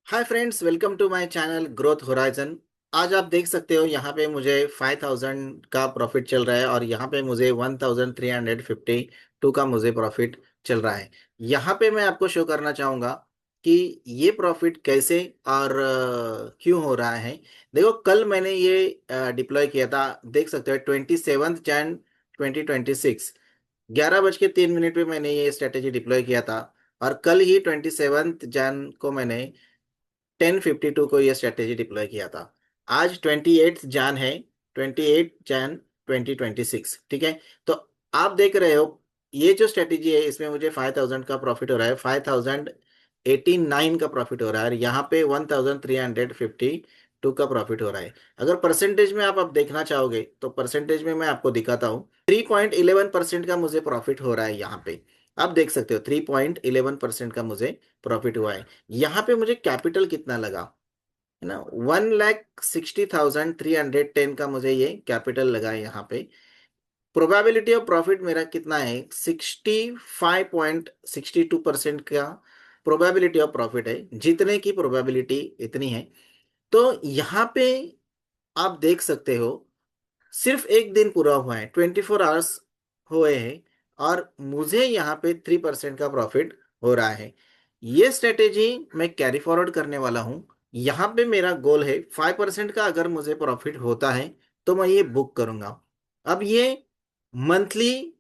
Hi friends, welcome to my channel Growth Horizon. आज आप देख सकते हो यहाँ पे मुझे 5000 का प्रॉफिट चल रहा है और यहाँ पे मुझे 1352 का मुझे प्रॉफिट चल रहा है। यहाँ पे मैं आपको शो करना चाहूँगा कि ये प्रॉफिट कैसे और क्यों हो रहा है। देखो, कल मैंने ये डिप्लॉय किया था। देख सकते हो 27 जनवरी 2026 11:03 पे मैंने ये स्ट्रेटेजी डिप्लॉय किया था। और कल ही 27 जन को मैंने 10:52 को ये स्ट्रेटेजी डिप्लॉय किया था। आज 28 जन है, 28 जन 2026। ठीक है। तो आप देख रहे हो ये जो स्ट्रेटेजी है इसमें मुझे 5000 का प्रॉफिट हो रहा है, 5089 का प्रॉफिट हो रहा है और यहाँ पे 1352 का प्रॉफिट हो रहा है। अगर परसेंटेज में आप अब देखना चाहोगे तो परसेंटेज में मैं आपको दिखाता हूँ। 3.11% का मुझे प्रॉफिट हो रहा है यहाँ पे। आप देख सकते हो 3.11% का मुझे प्रॉफिट हुआ है। यहाँ पे मुझे कैपिटल कितना लगा है ना, 1,60,310 का मुझे ये कैपिटल लगा है यहाँ पे। प्रोबेबिलिटी ऑफ प्रॉफिट मेरा कितना है, 65.62% का प्रोबेबिलिटी ऑफ प्रॉफिट है। जीतने की प्रोबेबिलिटी इतनी है। तो यहाँ पे आप देख सकते हो सिर्फ एक दिन पूरा हुआ है, 24 आवर्स हुए हैं और मुझे यहाँ पे 3% का प्रॉफिट हो रहा है। ये स्ट्रेटेजी मैं कैरी फॉरवर्ड करने वाला हूँ। यहाँ पे मेरा गोल है 5% का अगर मुझे प्रॉफिट होता है तो मैं ये बुक करूंगा। अब ये मंथली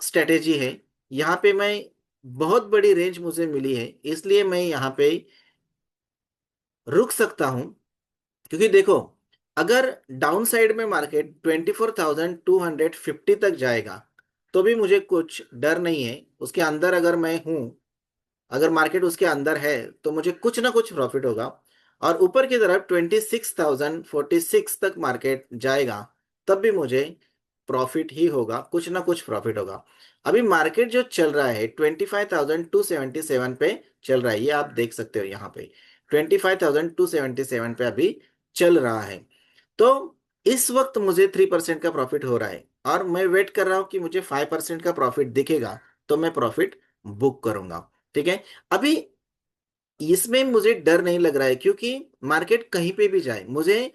स्ट्रेटेजी है। यहाँ पे मैं बहुत बड़ी रेंज मुझे मिली है, इसलिए मैं यहाँ पे रुक सकता हूँ। क्योंकि देखो, अगर डाउन साइड में मार्केट 24,250 तक जाएगा तो भी मुझे कुछ डर नहीं है। उसके अंदर अगर मैं हूं, अगर मार्केट उसके अंदर है तो मुझे कुछ ना कुछ प्रॉफिट होगा। और ऊपर की तरफ 26,046 तक मार्केट जाएगा तब भी मुझे प्रॉफिट ही होगा, कुछ ना कुछ प्रॉफिट होगा। अभी मार्केट जो चल रहा है 25,277 पे चल रहा है, ये आप देख सकते हो यहाँ पे 25,277 पे अभी चल रहा है। तो इस वक्त मुझे 3% का प्रॉफिट हो रहा है और मैं वेट कर रहा हूं कि मुझे 5% का प्रॉफिट दिखेगा तो मैं प्रॉफिट बुक करूंगा। ठीक है। अभी इसमें मुझे डर नहीं लग रहा है क्योंकि मार्केट कहीं पे भी जाए मुझे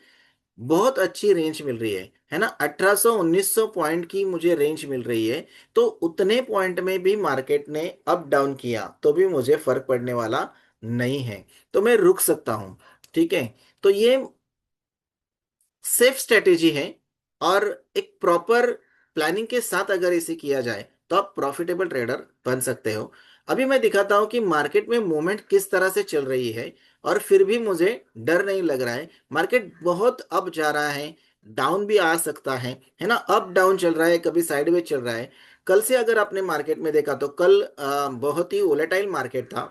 बहुत अच्छी रेंज मिल रही है ना। 1800 1900 पॉइंट की मुझे रेंज मिल रही है। तो उतने पॉइंट में भी मार्केट ने अप डाउन किया तो भी मुझे फर्क पड़ने वाला नहीं है। तो मैं रुक सकता हूं। ठीक है। तो ये सेफ स्ट्रेटेजी है और एक प्रॉपर प्लानिंग के साथ अगर इसे किया जाए तो आप प्रॉफिटेबल ट्रेडर बन सकते हो। अभी मैं दिखाता हूं कि मार्केट में मूवमेंट किस तरह से चल रही है और फिर भी मुझे डर नहीं लग रहा है। मार्केट बहुत अप जा रहा है, डाउन भी आ सकता है ना। अप डाउन चल रहा है, कभी साइडवेज चल रहा है। कल से अगर आपने मार्केट में देखा तो कल बहुत ही वोलेटाइल मार्केट था।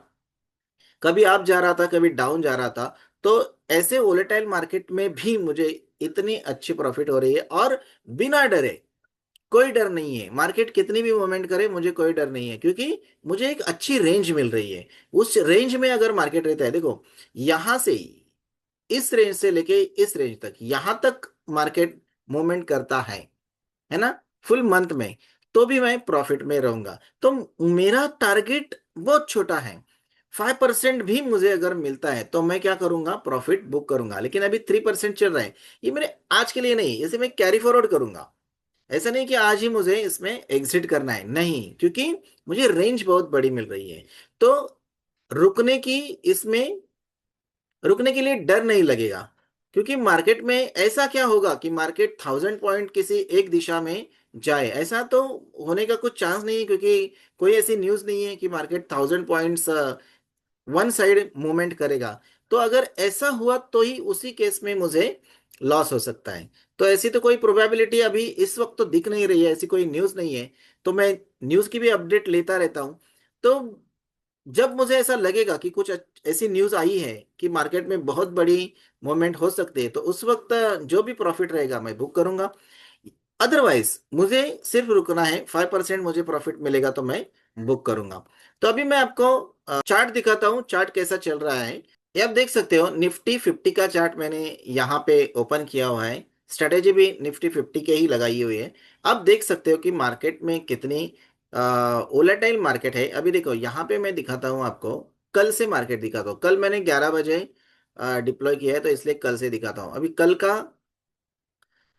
कभी अप जा रहा था, कभी डाउन जा रहा था। तो ऐसे वोलेटाइल मार्केट में भी मुझे इतनी अच्छी प्रॉफिट हो रही है और बिना डरे, कोई डर नहीं है। मार्केट कितनी भी मूवमेंट करे मुझे कोई डर नहीं है क्योंकि मुझे एक अच्छी रेंज मिल रही है। उस रेंज में अगर मार्केट रहता है, देखो यहां से इस रेंज से लेके इस रेंज तक, यहां तक मार्केट मूवमेंट करता है ना, फुल मंथ में, तो भी मैं प्रॉफिट में रहूंगा। तो मेरा टारगेट बहुत छोटा है। 5% भी मुझे अगर मिलता है तो मैं क्या करूंगा, प्रॉफिट बुक करूंगा। लेकिन अभी 3% चल रहा है, ये मेरे आज के लिए नहीं, इसे मैं कैरी फॉरवर्ड करूंगा। ऐसा नहीं कि आज ही मुझे इसमें एग्जिट करना है, नहीं, क्योंकि मुझे रेंज बहुत बड़ी मिल रही है। तो रुकने की इसमें रुकने के लिए डर नहीं लगेगा। क्योंकि मार्केट में ऐसा क्या होगा कि मार्केट 1000 पॉइंट किसी एक दिशा में जाए, ऐसा तो होने का कुछ चांस नहीं है। क्योंकि कोई ऐसी न्यूज़ नहीं है कि market 1000 points one side movement करेगा। तो अगर ऐसा हुआ तो ही उसी केस में मुझे लॉस हो सकता है। तो ऐसी तो कोई प्रोबेबिलिटी अभी इस वक्त तो दिख नहीं रही है, ऐसी कोई न्यूज़ नहीं है। तो मैं न्यूज़ की भी अपडेट लेता रहता हूँ। तो जब मुझे ऐसा लगेगा कि कुछ ऐसी न्यूज आई है कि मार्केट में बहुत बड़ी मूवमेंट हो सकती है तो उस वक्त जो भी प्रॉफिट रहेगा मैं बुक करूंगा। अदरवाइज मुझे सिर्फ रुकना है, 5% मुझे प्रॉफिट मिलेगा तो मैं बुक करूंगा। तो अभी मैं आपको चार्ट दिखाता हूँ, चार्ट कैसा चल रहा है। ये आप देख सकते हो, निफ्टी 50 का चार्ट मैंने यहाँ पे ओपन किया हुआ है। स्ट्रेटेजी भी निफ्टी 50 के ही लगाई हुई है। आप देख सकते हो कि मार्केट में कितनी वोलेटाइल मार्केट है। अभी देखो यहाँ पे मैं दिखाता हूँ आपको, कल से मार्केट दिखाता हूँ। कल मैंने 11 बजे डिप्लॉय किया है, तो इसलिए कल से दिखाता हूँ। अभी कल का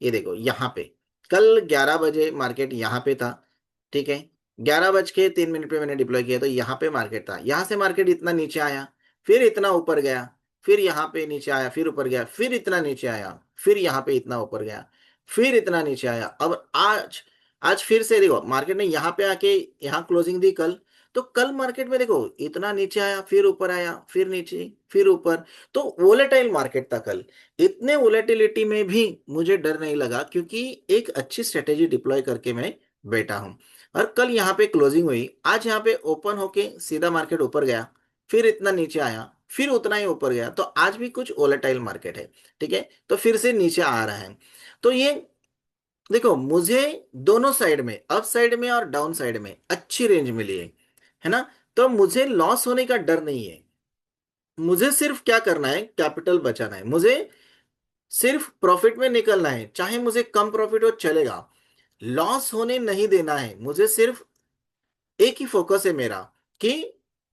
ये देखो यहाँ पे, कल 11 बजे मार्केट यहाँ पे था, ठीक है। 11 बज के 3 मिनट पे मैंने डिप्लॉय किया, तो यहाँ पे मार्केट था। यहाँ से मार्केट इतना नीचे आया, फिर इतना ऊपर गया, फिर यहाँ पे नीचे आया, फिर ऊपर गया, फिर इतना नीचे आया, फिर यहाँ पे इतना ऊपर गया, फिर इतना नीचे आया। अब आज आज फिर से देखो मार्केट ने यहाँ पे आके यहाँ क्लोजिंग दी कल। तो कल मार्केट में देखो इतना नीचे आया, फिर ऊपर आया, फिर नीचे, फिर ऊपर। तो वोलेटाइल मार्केट था कल। इतने वोलेटिलिटी में भी मुझे डर नहीं लगा, क्योंकि एक अच्छी स्ट्रेटेजी डिप्लॉय करके मैं बैठा हूं। और कल यहाँ पे क्लोजिंग हुई, आज यहाँ पे ओपन होके सीधा मार्केट ऊपर गया, फिर इतना नीचे आया, फिर उतना ही ऊपर गया। तो आज भी कुछ वोलेटाइल मार्केट है, ठीक है। तो फिर से नीचे आ रहा है। तो ये देखो, मुझे दोनों साइड में, अप साइड में और डाउन साइड में अच्छी रेंज मिली है ना। तो मुझे लॉस होने का डर नहीं है। मुझे सिर्फ क्या करना है, कैपिटल बचाना है। मुझे सिर्फ प्रॉफिट में निकलना है, चाहे मुझे कम प्रॉफिट हो चलेगा। लॉस होने नहीं देना है। मुझे सिर्फ एक ही फोकस है मेरा, कि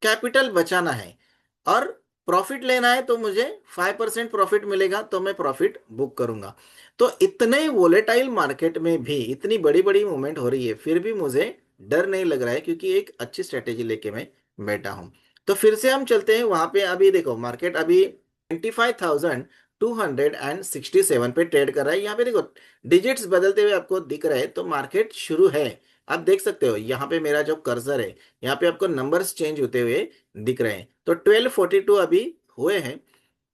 कैपिटल बचाना है और प्रॉफिट लेना है। तो मुझे 5% प्रॉफिट मिलेगा तो मैं प्रॉफिट बुक करूंगा। तो इतने वोलेटाइल मार्केट में भी इतनी बड़ी बड़ी मूवमेंट हो रही है, फिर भी मुझे डर नहीं लग रहा है, क्योंकि एक अच्छी स्ट्रेटेजी लेके मैं बैठा हूं। तो फिर से हम चलते हैं वहां पे। अभी देखो मार्केट अभी 25,267 पे ट्रेड कर रहा है। यहाँ पे देखो डिजिट्स बदलते हुए आपको दिख रहा है, तो मार्केट शुरू है। आप देख सकते हो यहाँ पे मेरा जो कर्सर है, यहाँ पे आपको नंबर्स चेंज होते हुए दिख रहे हैं। तो 1242 अभी हुए हैं,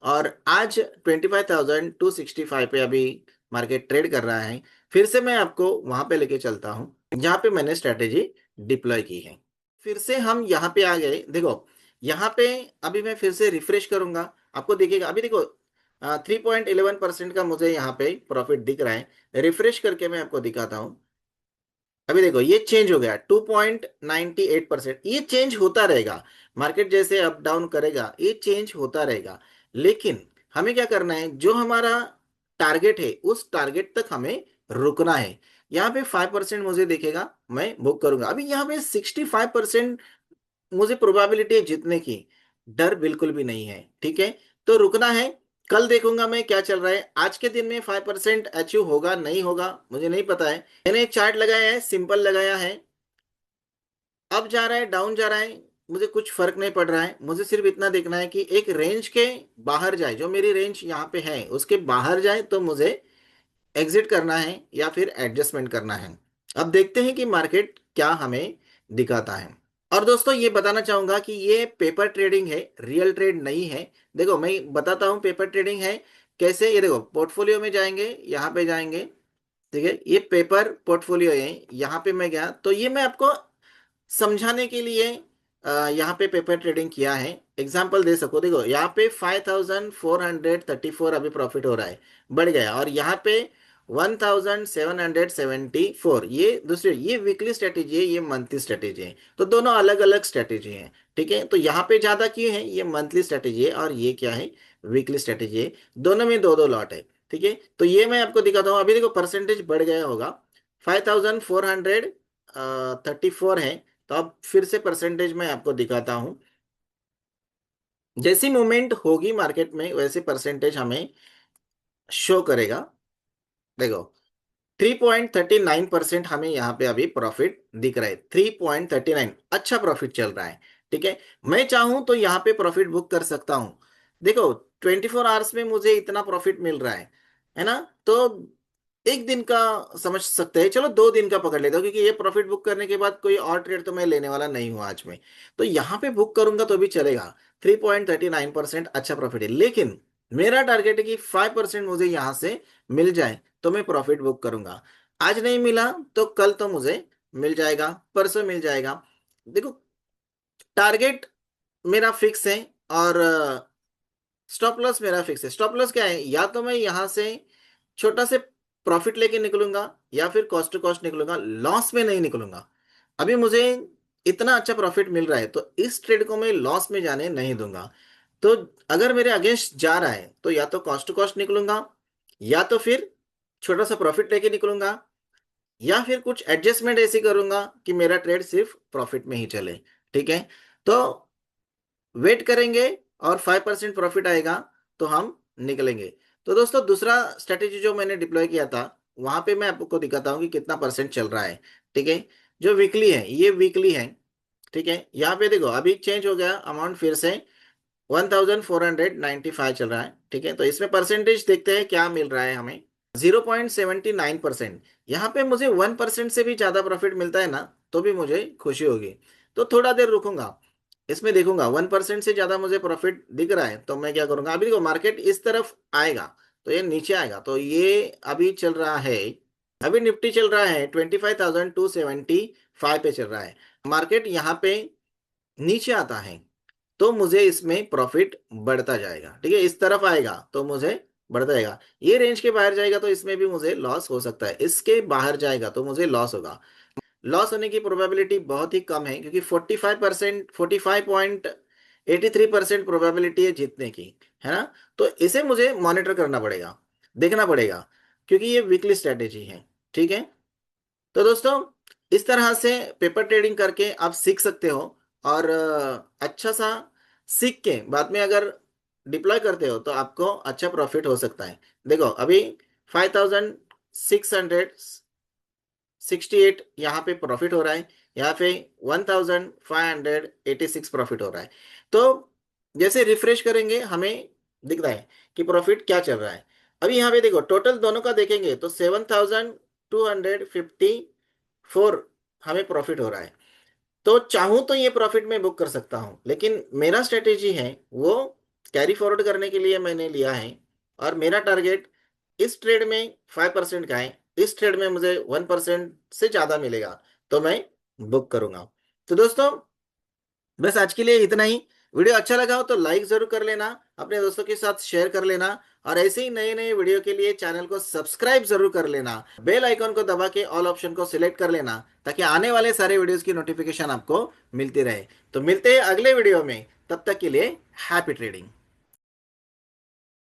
और आज 25,265 पे अभी मार्केट ट्रेड कर रहा है। फिर से मैं आपको वहां पे लेके चलता हूँ जहाँ पे मैंने स्ट्रेटेजी डिप्लॉय की है। फिर से हम यहाँ पे आ गए। देखो यहाँ पे अभी मैं फिर से रिफ्रेश करूंगा, आपको दिखेगा। अभी देखो 3.11% का मुझे यहाँ पे प्रॉफिट दिख रहा है। रिफ्रेश करके मैं आपको दिखाता हूँ। अभी देखो ये चेंज हो गया 2.98%। ये चेंज होता रहेगा, मार्केट जैसे अप डाउन करेगा ये चेंज होता रहेगा। लेकिन हमें क्या करना है, जो हमारा टारगेट है उस टारगेट तक हमें रुकना है। यहाँ पे 5% मुझे देखेगा, मैं बुक करूंगा। अभी यहाँ पे 65% मुझे प्रोबेबिलिटी है जीतने की, डर बिल्कुल भी नहीं है, ठीक है। तो रुकना है। कल देखूंगा मैं क्या चल रहा है। आज के दिन में 5% अचीव होगा नहीं होगा मुझे नहीं पता है। मैंने एक चार्ट लगाया है, सिंपल लगाया है। अप जा रहा है डाउन जा रहा है, मुझे कुछ फर्क नहीं पड़ रहा है। मुझे सिर्फ इतना देखना है कि एक रेंज के बाहर जाए, जो मेरी रेंज यहाँ पे है उसके बाहर जाए तो मुझे एग्जिट करना है या फिर एडजस्टमेंट करना है। अब देखते हैं कि मार्केट क्या हमें दिखाता है। और दोस्तों ये बताना चाहूंगा कि ये पेपर ट्रेडिंग है, रियल ट्रेड नहीं है। देखो मैं बताता हूँ पेपर ट्रेडिंग है कैसे। ये देखो पोर्टफोलियो में जाएंगे, यहाँ पे जाएंगे, ठीक है। ये पेपर पोर्टफोलियो है, यहाँ पे मैं गया तो ये मैं आपको समझाने के लिए यहाँ पे पेपर ट्रेडिंग किया है, एग्जाम्पल दे सको। देखो यहाँ पे 5,434 अभी प्रॉफिट हो रहा है, बढ़ गया। और यहाँ पे 1,774, ये दूसरी, ये वीकली स्ट्रेटेजी है, ये मंथली स्ट्रेटेजी है। तो दोनों अलग अलग स्ट्रेटेजी है, ठीक है। तो यहाँ पे ज्यादा क्यों है, ये मंथली स्ट्रेटेजी है और ये क्या है, वीकली स्ट्रेटेजी है। दोनों में दो दो लॉट है, ठीक है। तो ये मैं आपको दिखाता हूँ। अभी देखो परसेंटेज बढ़ गया होगा, 5,434 है। तो अब फिर से परसेंटेज में आपको दिखाता हूं। जैसी मूवमेंट होगी मार्केट में वैसे परसेंटेज हमें शो करेगा। देखो 3.39% हमें यहाँ पे अभी प्रॉफिट दिख रहा है। 3.39 अच्छा प्रॉफिट चल रहा है, ठीक है। मैं चाहूं तो यहाँ पे प्रॉफिट बुक कर सकता हूं। देखो 24 आवर्स में मुझे इतना प्रॉफिट मिल रहा है ना। तो एक दिन का समझ सकते हैं, चलो 2 दिन का पकड़ लेता हूँ, क्योंकि ये प्रॉफिट बुक करने के बाद कोई और ट्रेड तो मैं लेने वाला नहीं हूँ आज में। तो यहाँ पे बुक करूंगा तो भी चलेगा। 3.39% अच्छा प्रॉफिट है, लेकिन मेरा टारगेट है कि 5% मुझे यहाँ से मिल जाए तो मैं प्रॉफिट बुक करूंगा। आज नहीं मिला तो कल तो मुझे मिल जाएगा, परसों मिल जाएगा। देखो टारगेट मेरा फिक्स है, और स्टॉप लॉस मेरा फिक्स है। स्टॉप लॉस क्या है, या तो मैं यहाँ से छोटा से प्रॉफिट लेके निकलूंगा या फिर कॉस्ट टू कॉस्ट निकलूंगा, लॉस में नहीं निकलूंगा। अभी मुझे इतना अच्छा प्रॉफिट मिल रहा है तो इस ट्रेड को मैं लॉस में जाने नहीं दूंगा। तो अगर मेरे अगेंस्ट जा रहा है तो या तो कॉस्ट टू कॉस्ट निकलूंगा, या तो फिर छोटा सा प्रॉफिट लेके निकलूंगा, या फिर कुछ एडजस्टमेंट ऐसी करूंगा कि मेरा ट्रेड सिर्फ प्रॉफिट में ही चले, ठीक है। तो वेट करेंगे और 5% प्रॉफिट आएगा तो हम निकलेंगे। तो दोस्तों दूसरा स्ट्रेटेजी जो मैंने डिप्लॉय किया था, वहां पे मैं आपको दिखाता हूँ कि कितना परसेंट चल रहा है। ठीक है, जो वीकली है, ये वीकली है। ठीक है, यहाँ पे देखो अभी चेंज हो गया अमाउंट, फिर से 1495 चल रहा है। ठीक है, तो इसमें परसेंटेज देखते हैं क्या मिल रहा है हमें। 0.79%। यहाँ पे मुझे 1% से भी ज्यादा प्रॉफिट मिलता है ना, तो भी मुझे खुशी होगी। तो थोड़ा देर रुकूंगा, इसमें देखूंगा 1% से ज्यादा मुझे प्रॉफिट दिख रहा है, तो मैं क्या करूंगा, अभी देखो मार्केट इस तरफ आएगा तो ये नीचे आएगा। तो ये अभी चल रहा है, अभी निफ्टी चल रहा है 25,275 पे चल रहा है। मार्केट यहाँ पे नीचे आता है तो मुझे इसमें प्रॉफिट बढ़ता जाएगा। ठीक है, इस तरफ आएगा तो मुझे बढ़ता जाएगा, ये रेंज के बाहर जाएगा तो इसमें भी मुझे लॉस हो सकता है, इसके बाहर जाएगा तो मुझे लॉस होगा। लॉस होने की प्रोबेबिलिटी बहुत ही कम है, क्योंकि 45%, 45.83% प्रोबेबिलिटी है जीतने की, है ना। तो इसे मुझे मॉनिटर करना पड़ेगा, देखना पड़ेगा, क्योंकि ये वीकली स्ट्रेटेजी है। ठीक है, तो दोस्तों इस तरह से पेपर ट्रेडिंग करके आप सीख सकते हो, और अच्छा सा सीख के बाद में अगर डिप्लॉय करते हो तो आपको अच्छा प्रॉफिट हो सकता है। देखो अभी 5,668 यहाँ पे प्रॉफिट हो रहा है, यहाँ पे 1,586 प्रॉफिट हो रहा है। तो जैसे रिफ्रेश करेंगे हमें दिख रहा है कि प्रॉफिट क्या चल रहा है। अभी यहाँ पे देखो टोटल दोनों का देखेंगे तो 7,254 हमें प्रॉफिट हो रहा है। तो चाहूं तो ये प्रॉफिट में बुक कर सकता हूं, लेकिन मेरा स्ट्रेटेजी है वो कैरी फॉरवर्ड करने के लिए मैंने लिया है, और मेरा टारगेट इस ट्रेड में 5% का है, इस ट्रेड में मुझे 1% से ज्यादा मिलेगा तो मैं बुक करूंगा। तो दोस्तों बस आज के लिए इतना ही। वीडियो अच्छा लगा हो तो लाइक जरूर कर लेना, अपने दोस्तों के साथ शेयर कर लेना, और ऐसे ही नए नए वीडियो के लिए चैनल को सब्सक्राइब जरूर कर लेना। बेल आइकॉन को दबा के ऑल ऑप्शन को सिलेक्ट कर लेना, ताकि आने वाले सारे वीडियोस की नोटिफिकेशन आपको मिलती रहे। तो मिलते हैं अगले वीडियो में, तब तक के लिए हैप्पी ट्रेडिंग।